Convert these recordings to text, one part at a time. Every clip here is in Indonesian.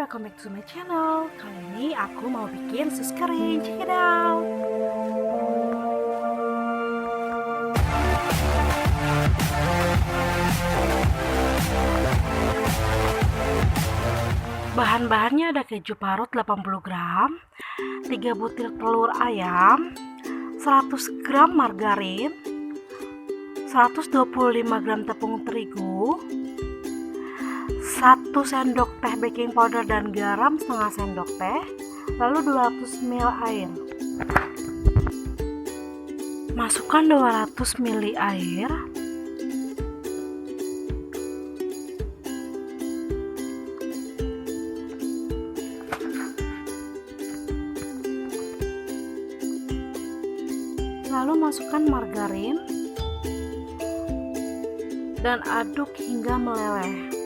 welcome back to my channel. Kali ini aku mau bikin sus kering. Check it out. Bahan-bahannya ada keju parut 80 gram, 3 butir telur ayam, 100 gram margarin, 125 gram tepung terigu, 1 sendok teh baking powder dan garam setengah sendok teh, lalu 200 ml air. Masukkan 200 ml air. Lalu masukkan margarin dan aduk hingga meleleh.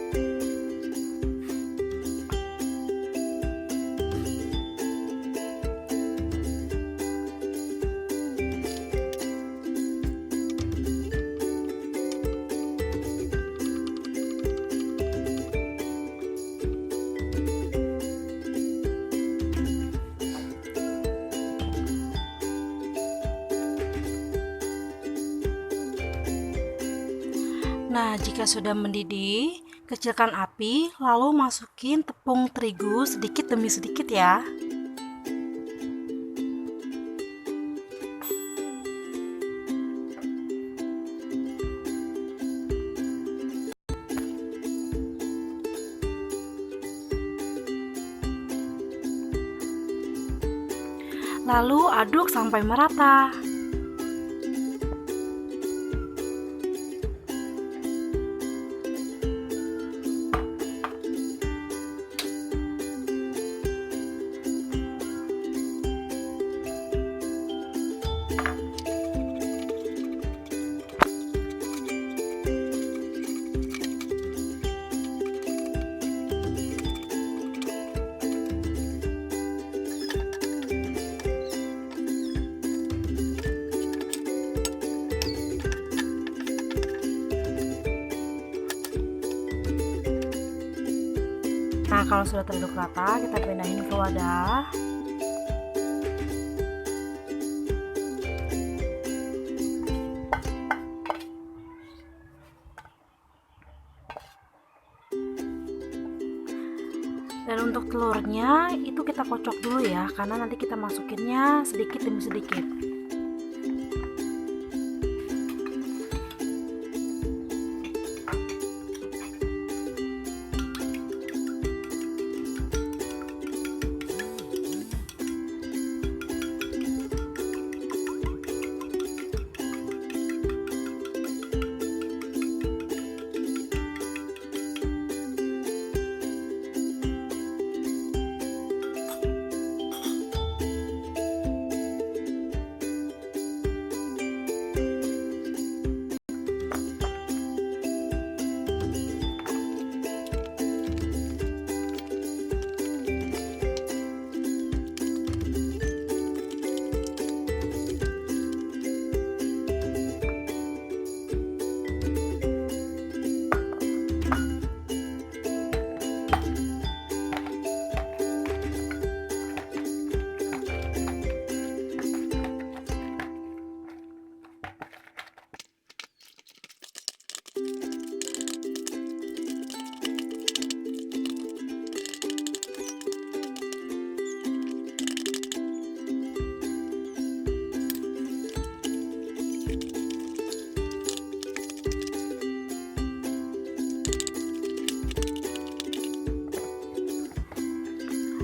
Nah, jika sudah mendidih, kecilkan api, lalu masukin tepung terigu sedikit demi sedikit ya. Lalu aduk sampai merata. Nah, kalau sudah teraduk rata, kita pindahin ke wadah. Dan untuk telurnya itu kita kocok dulu ya, karena nanti kita masukinnya sedikit demi sedikit.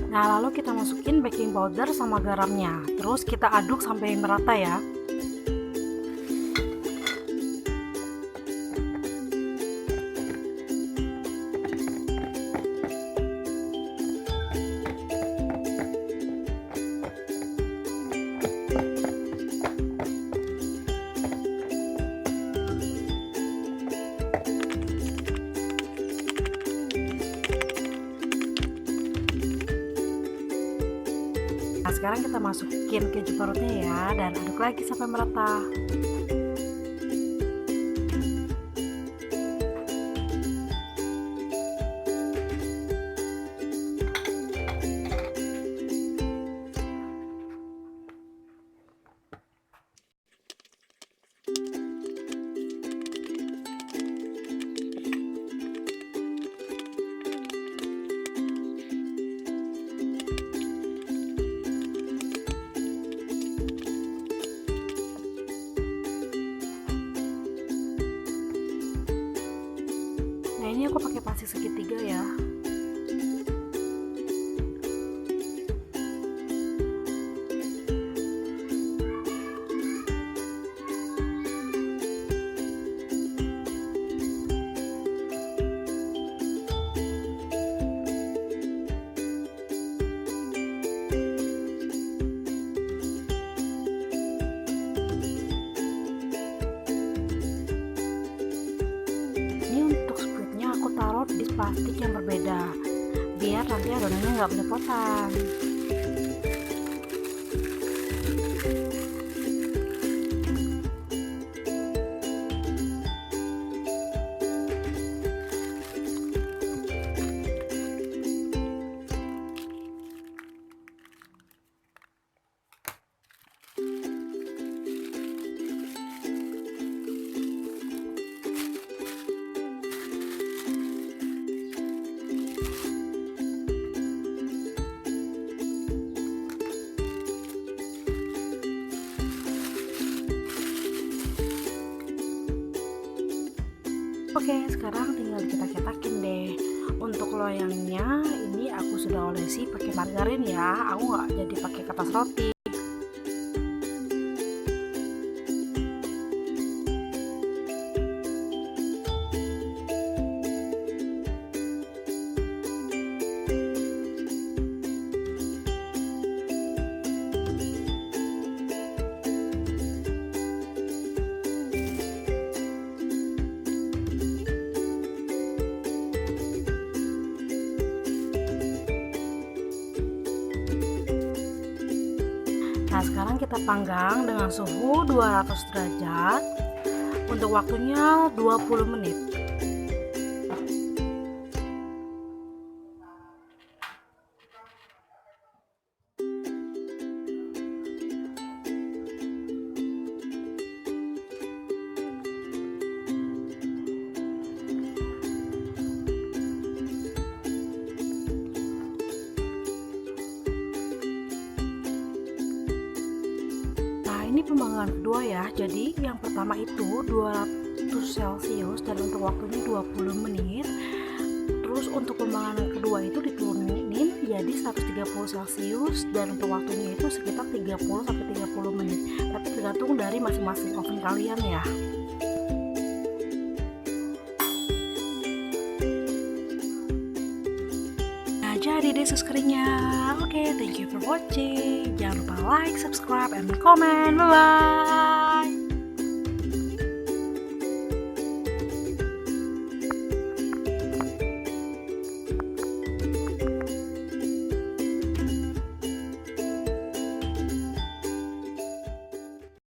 Nah, lalu kita masukin baking powder sama garamnya. Terus kita aduk sampai merata ya. Nah, sekarang kita masukin keju parutnya ya, dan aduk lagi sampai merata. masih segitiga ya. Taruh di plastik yang berbeda biar nanti adonannya nggak belepotan. Oke, sekarang tinggal kita cetakin deh. Untuk loyangnya ini aku sudah olesi pakai margarin ya. Aku nggak jadi pakai kertas roti. Nah, sekarang kita panggang dengan suhu 200 derajat untuk waktunya 20 menit. Ini pemanggangan kedua ya. Jadi yang pertama itu 200 celcius dan untuk waktunya 20 menit. Terus untuk pemanggangan kedua itu diturunin jadi 130 celcius dan untuk waktunya itu sekitar 30 sampai 30 menit. Tapi tergantung dari masing-masing oven kalian ya. Jadi deh sus keringnya. Oke, thank you for watching. Jangan lupa like, subscribe, and comment. Bye bye.